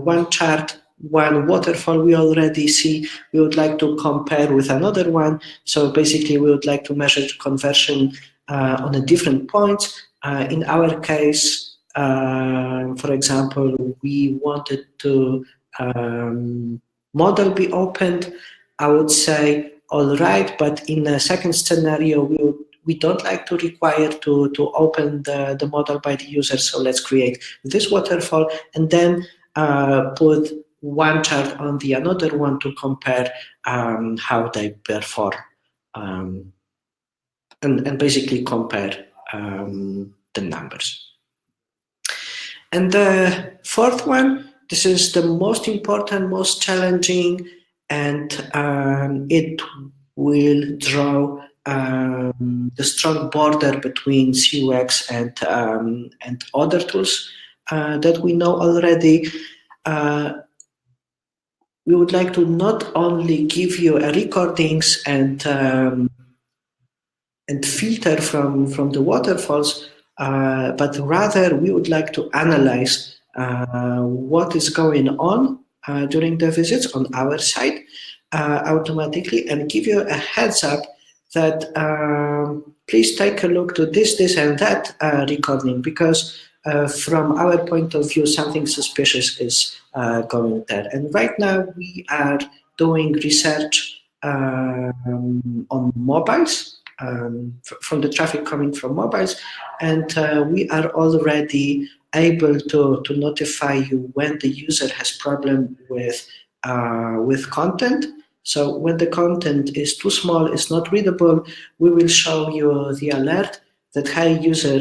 one chart, one waterfall we already see, we would like to compare with another one. So basically, we would like to measure conversion on a different points. In our case, for example, we wanted to model be opened. I would say, all right, but in a second scenario, we don't like to require to open the model by the user, so let's create this waterfall and then put one chart on the another one to compare how they perform and basically compare the numbers. And the fourth one, this is the most important, most challenging, and it will draw the strong border between CUX and other tools that we know already. We would like to not only give you recordings and filter from the waterfalls, but rather we would like to analyze what is going on during the visits on our side automatically and give you a heads up that please take a look to this and that recording, because from our point of view, something suspicious is going there. And right now we are doing research on mobiles, from the traffic coming from mobiles, and we are already able to notify you when the user has problem with content. So when the content is too small, it's not readable, we will show you the alert that, hey, user,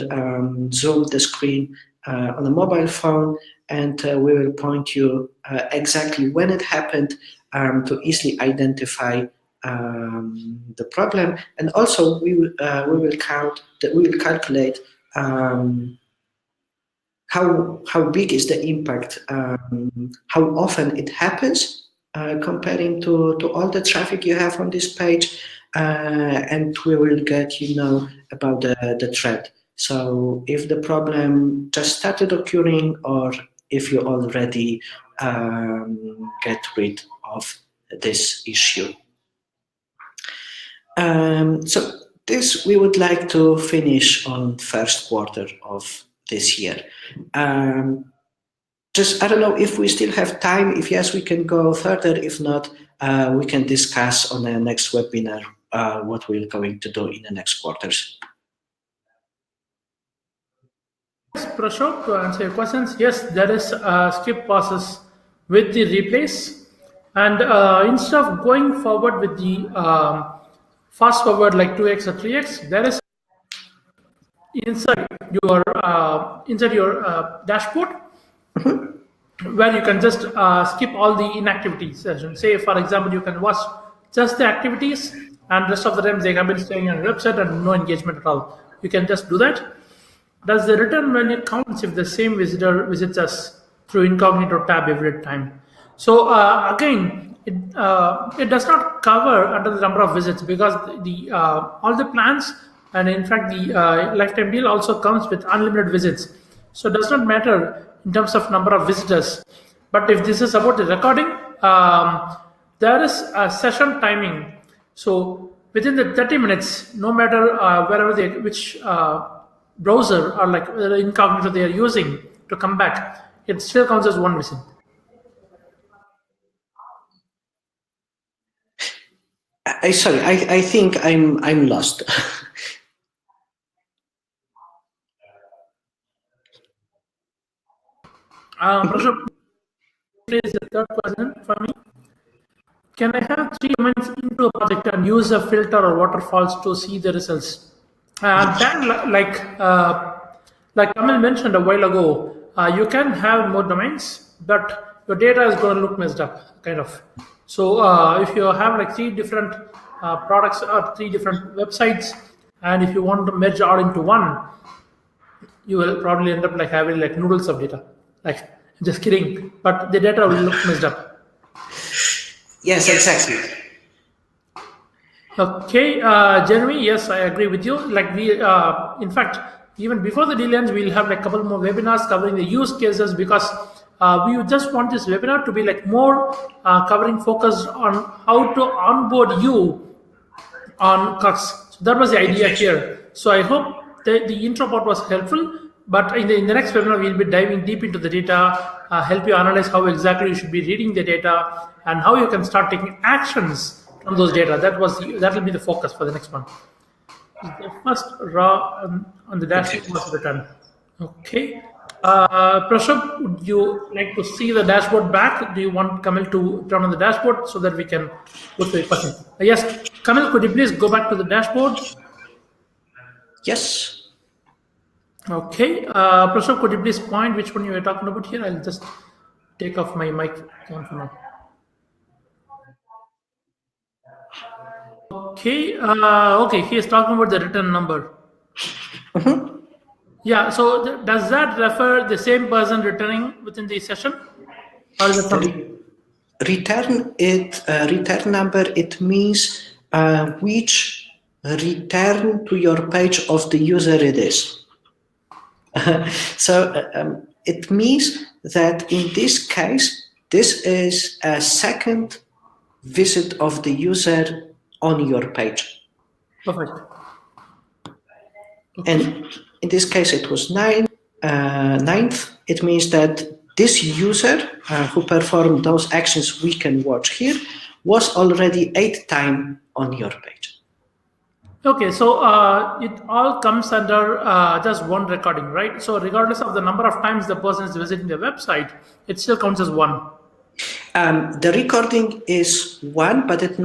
zoom the screen on a mobile phone, and we will point you exactly when it happened to easily identify the problem. And also we will calculate how big is the impact, how often it happens, comparing to all the traffic you have on this page, and we will get about the trend. So if the problem just started occurring, or if you already get rid of this issue. So this we would like to finish on first quarter of this year. Just, I don't know if we still have time. If yes, we can go further. If not, we can discuss on the next webinar what we're going to do in the next quarters. Yes, Prashok, to answer your questions, yes, there is skip process with the replace, and instead of going forward with the fast forward like 2x or 3x, there is inside your dashboard where you can just skip all the inactivity sessions. Say, for example, you can watch just the activities, and rest of the time they have been staying on your website and no engagement at all. You can just do that. Does the return value counts if the same visitor visits us through incognito tab every time? So again, it does not cover under the number of visits, because the all the plans, and in fact the lifetime deal also comes with unlimited visits. So it does not matter in terms of number of visitors. But if this is about the recording, there is a session timing. So within the 30 minutes, no matter wherever which browser or like incognito they are using to come back, it still counts as one visit. Sorry, I think I'm lost. Prashant, please, the third question for me. Can I have 3 months into a project and use a filter or waterfalls to see the results? Then, like Kamal mentioned a while ago, you can have more domains, but your data is going to look messed up, kind of. So if you have like 3 different products or 3 different websites, and if you want to merge all into one, you will probably end up like having like noodles of data. Like, just kidding, but the data will look messed up. Yes, exactly. Okay, Jeremy, yes, I agree with you. Like we, in fact, even before the deal ends, we'll have like a couple more webinars covering the use cases, because we just want this webinar to be like more covering focus on how to onboard you on Crux. So that was the idea here. So I hope the intro part was helpful. But in the next webinar, we'll be diving deep into the data, help you analyze how exactly you should be reading the data, and how you can start taking actions from those data. That will be the focus for the next one. The first raw on the dashboard was written. Okay. Prashant, would you like to see the dashboard back? Do you want Kamal to turn on the dashboard so that we can go to the question? Yes, Kamal, could you please go back to the dashboard? Yes. Okay. Prashant, could you please point which one you were talking about here? I'll just take off my mic for now. Okay. Okay, he is talking about the return number. Yeah, so does that refer the same person returning within the session? Or is it something? Return number, it means which return to your page of the user it is. So it means that in this case, this is a second visit of the user on your page. Perfect. Okay. And in this case, it was 9th. It means that this user who performed those actions we can watch here was already 8th time on your page. Okay, so it all comes under just one recording, right? So regardless of the number of times the person is visiting the website, it still counts as one. The recording is one, but it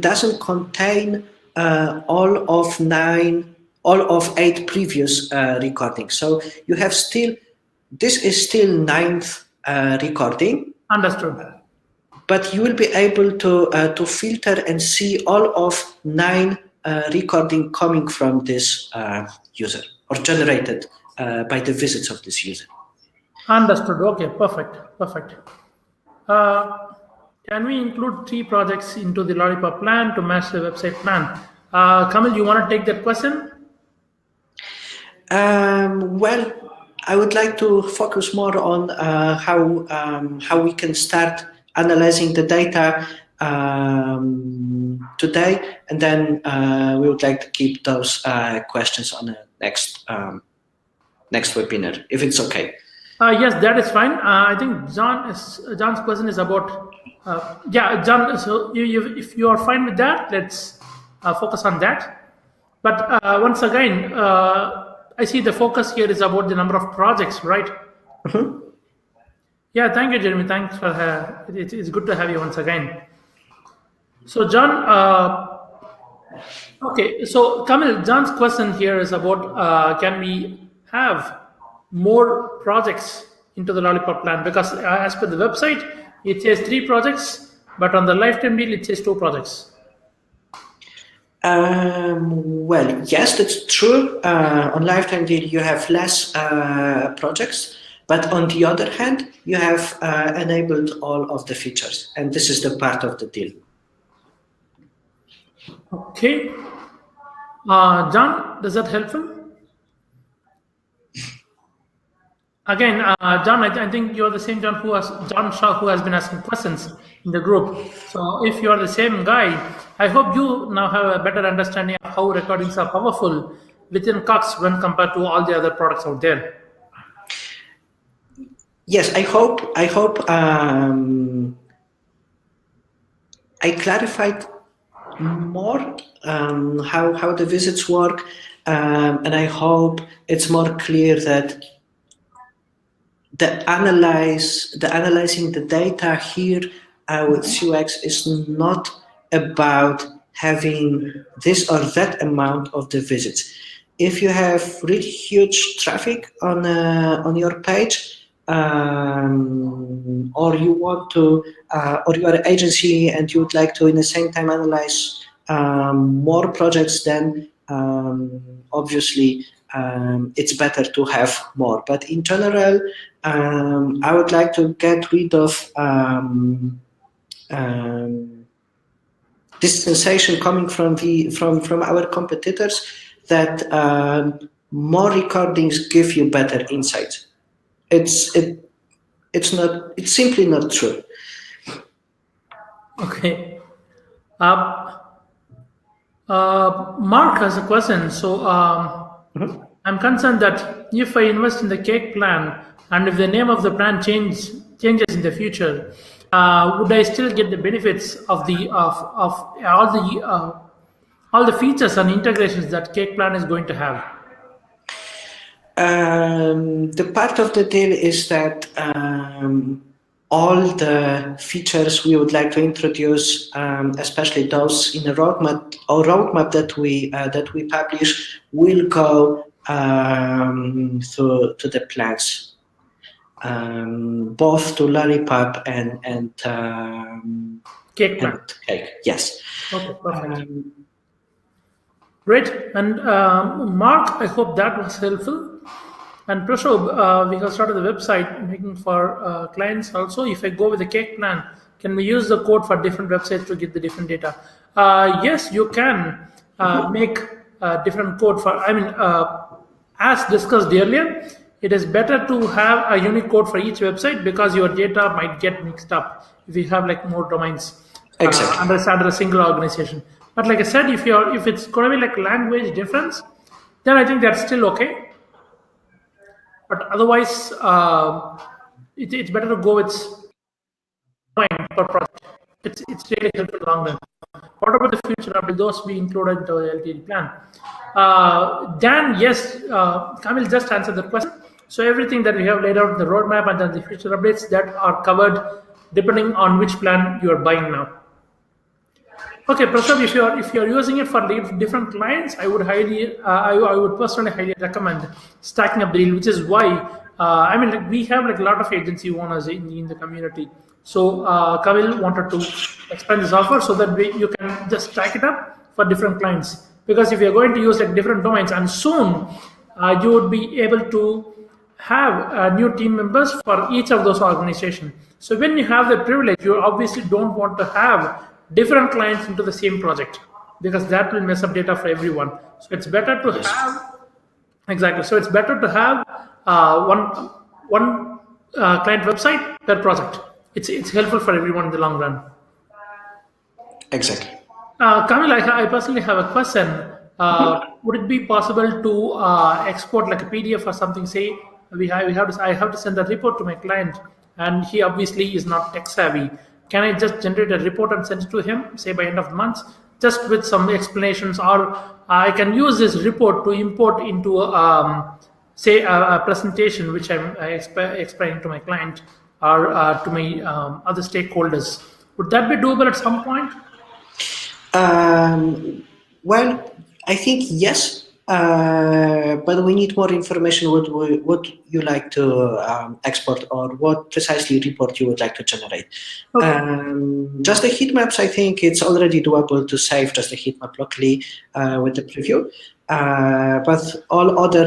doesn't contain all of 8 previous recordings. So you have this is still 9th recording. Understood. But you will be able to filter and see all of 9 recording coming from this user or generated by the visits of this user. Understood. Okay, perfect. Can we include 3 projects into the Lollipop plan to match the website plan? Kamal, you want to take that question? Well, I would like to focus more on how we can start analyzing the data today, and then we would like to keep those questions on the next webinar, if it's okay. Yes, that is fine. I think John's question is about John. So if you are fine with that, let's focus on that. But once again, I see the focus here is about the number of projects, right? Mm-hmm. Yeah, thank you, Jeremy. Thanks for it's good to have you once again. So John, okay. So Kamil, John's question here is about can we have more projects into the Lollipop plan? Because as per the website, it says 3 projects, but on the lifetime deal, it says 2 projects. Well, yes, that's true. On lifetime deal, you have less projects, but on the other hand, you have enabled all of the features, and this is the part of the deal. Okay. John, does that helpful? Again, John, I think you're the same John Shaw who has been asking questions in the group. So if you are the same guy, I hope you now have a better understanding of how recordings are powerful within Cox when compared to all the other products out there. Yes, I hope I clarified more how the visits work, and I hope it's more clear that analyzing the data here with UX is not about having this or that amount of the visits. If you have really huge traffic on your page, or you want to, or you are an agency and you would like to, in the same time, analyze more projects, then obviously it's better to have more. But in general, I would like to get rid of this sensation coming from our competitors that more recordings give you better insights. It's simply not true. Okay. Mark has a question. So I'm concerned that if I invest in the cake plan and if the name of the plan changes in the future, would I still get the benefits of all the features and integrations that cake plan is going to have? The part of the deal is that all the features we would like to introduce, especially those in the roadmap that we publish, will go to the plans, both to Lollipop and cake plan. Cake. Yes. Okay, perfect. Great. And Mark, I hope that was helpful. And Prashobh, we have started the website making for clients also. If I go with the cake plan, can we use the code for different websites to get the different data? Yes, you can make different code for, as discussed earlier, it is better to have a unique code for each website because your data might get mixed up if you have like more domains under a single organization. But like I said, if it's going to be like language difference, then I think that's still okay. But otherwise, it's better to go with per project. It's really helpful long run. what about the future update? Will those be included into the LTD plan? Dan, yes, Kamil just answered the question. So everything that we have laid out in the roadmap and then the future updates that are covered depending on which plan you are buying now. Okay, Prasad, if you're using it for different clients, I would I would personally highly recommend stacking up the deal, which is why we have a lot of agency owners in the community. So Kamil wanted to expand this offer so that you can just stack it up for different clients. Because if you're going to use different domains, and soon you would be able to have new team members for each of those organizations. So when you have the privilege, you obviously don't want to have different clients into the same project because that will mess up data for everyone. So it's better to have exactly. So it's better to have one client website per project. It's helpful for everyone in the long run. Exactly. Kamil, I personally have a question. Would it be possible to export like a PDF or something? Say I have to send a report to my client, and he obviously is not tech savvy. Can I just generate a report and send it to him, say by end of the month, just with some explanations, or I can use this report to import into say a presentation which I'm explaining to my client or to my other stakeholders. Would that be doable at some point? Well, I think yes, but we need more information. What you like to export, or what precisely report you would like to generate. Okay. Just the heat maps, I think it's already doable to save just the heat map locally with the preview. But all other,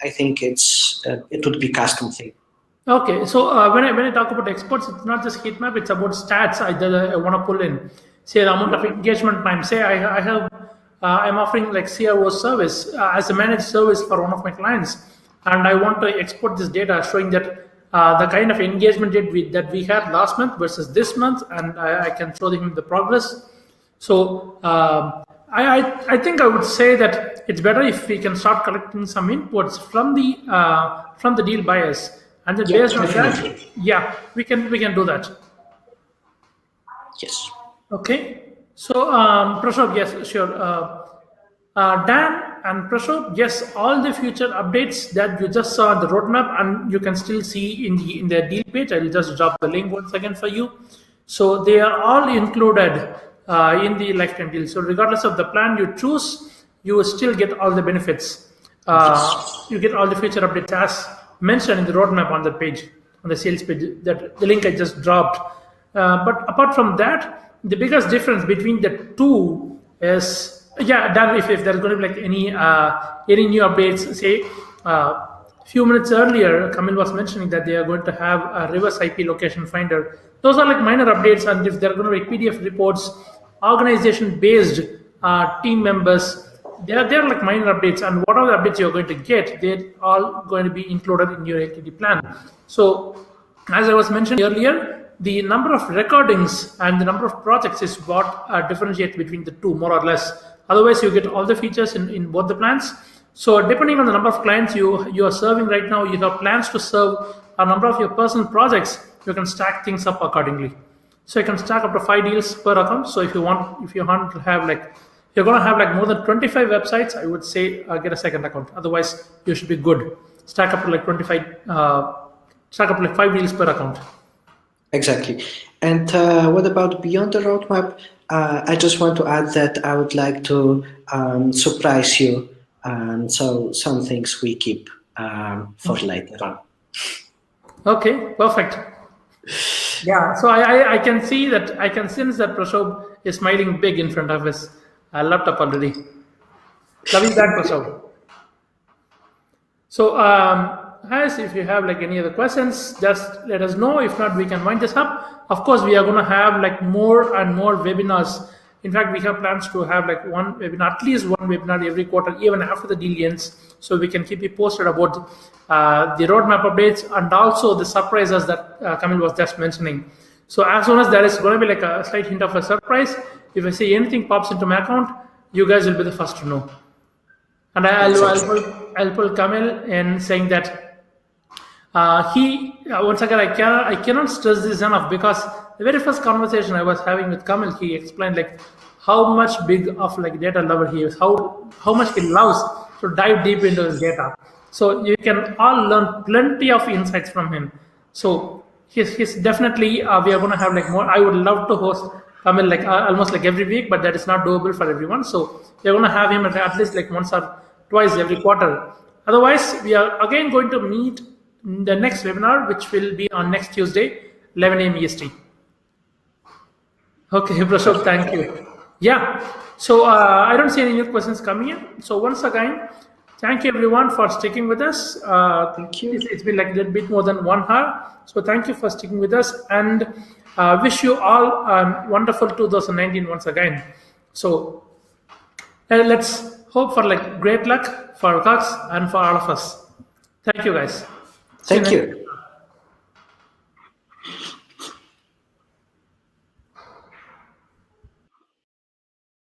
I think it would be custom thing. Okay, so when I talk about exports, it's not just heat map; it's about stats I want to pull in. Say the amount of engagement time. Say I'm offering like CRO service as a managed service for one of my clients, and I want to export this data showing that the kind of engagement that we had last month versus this month, and I can show them the progress. So I think I would say that it's better if we can start collecting some inputs from the deal buyers, and then based on that, we can do that. Yes. Okay. So, Prashant, yes, sure. Dan and Prashant, yes, all the future updates that you just saw on the roadmap, and you can still see in the deal page. I will just drop the link once again for you. So they are all included in the lifetime deal. So regardless of the plan you choose, you will still get all the benefits. You get all the future updates as mentioned in the roadmap on the page, on the sales page, that the link I just dropped. But apart from that, the biggest difference between the two is, Dan, if there's going to be like any new updates, say a few minutes earlier, Kamil was mentioning that they are going to have a reverse IP location finder. Those are like minor updates, and if there are going to be PDF reports, organization-based team members, they're like minor updates, and what are the updates you're going to get, they're all going to be included in your LTD plan. So, as I was mentioning earlier, the number of recordings and the number of projects is what differentiates between the two, more or less. Otherwise, you get all the features in both the plans. So depending on the number of clients you are serving right now, you have plans to serve a number of your personal projects, you can stack things up accordingly. So you can stack up to 5 deals per account. So if you want to have you're going to have more than 25 websites, I would say get a second account. Otherwise, you should be good. Stack up to 25, stack up to 5 deals per account. Exactly. And what about beyond the roadmap? I just want to add that I would like to surprise you. So some things we keep for later on. Okay, perfect. Yeah, so I can see that, I can sense that Prashant is smiling big in front of his laptop already. Loving that, Prashant. So, guys, if you have any other questions, just let us know. If not, we can wind this up. Of course, we are going to have more and more webinars. In fact, we have plans to have one webinar, at least one webinar every quarter, even after the deal ends, so we can keep you posted about the roadmap updates and also the surprises that Kamil was just mentioning. So as soon as there is going to be a slight hint of a surprise, if I say anything pops into my account, you guys will be the first to know. And I'll pull Kamil in saying that Once again, I cannot stress this enough, because the very first conversation I was having with Kamil, he explained like how much big of like data lover he is, how much he loves to dive deep into his data. So you can all learn plenty of insights from him. So he's definitely we are going to have like more. I would love to host Kamil like almost like every week, but that is not doable for everyone. So we're going to have him at least like once or twice every quarter. Otherwise, we are again going to meet in the next webinar, which will be on next Tuesday, 11 a.m. EST. Okay, Prashok, thank you. Yeah, so I don't see any new questions coming in. So once again, thank you everyone for sticking with us. Thank you. It's been like a little bit more than 1 hour. So thank you for sticking with us, and wish you all wonderful 2019 once again. So let's hope for like great luck for Cox and for all of us. Thank you, guys. Thank you.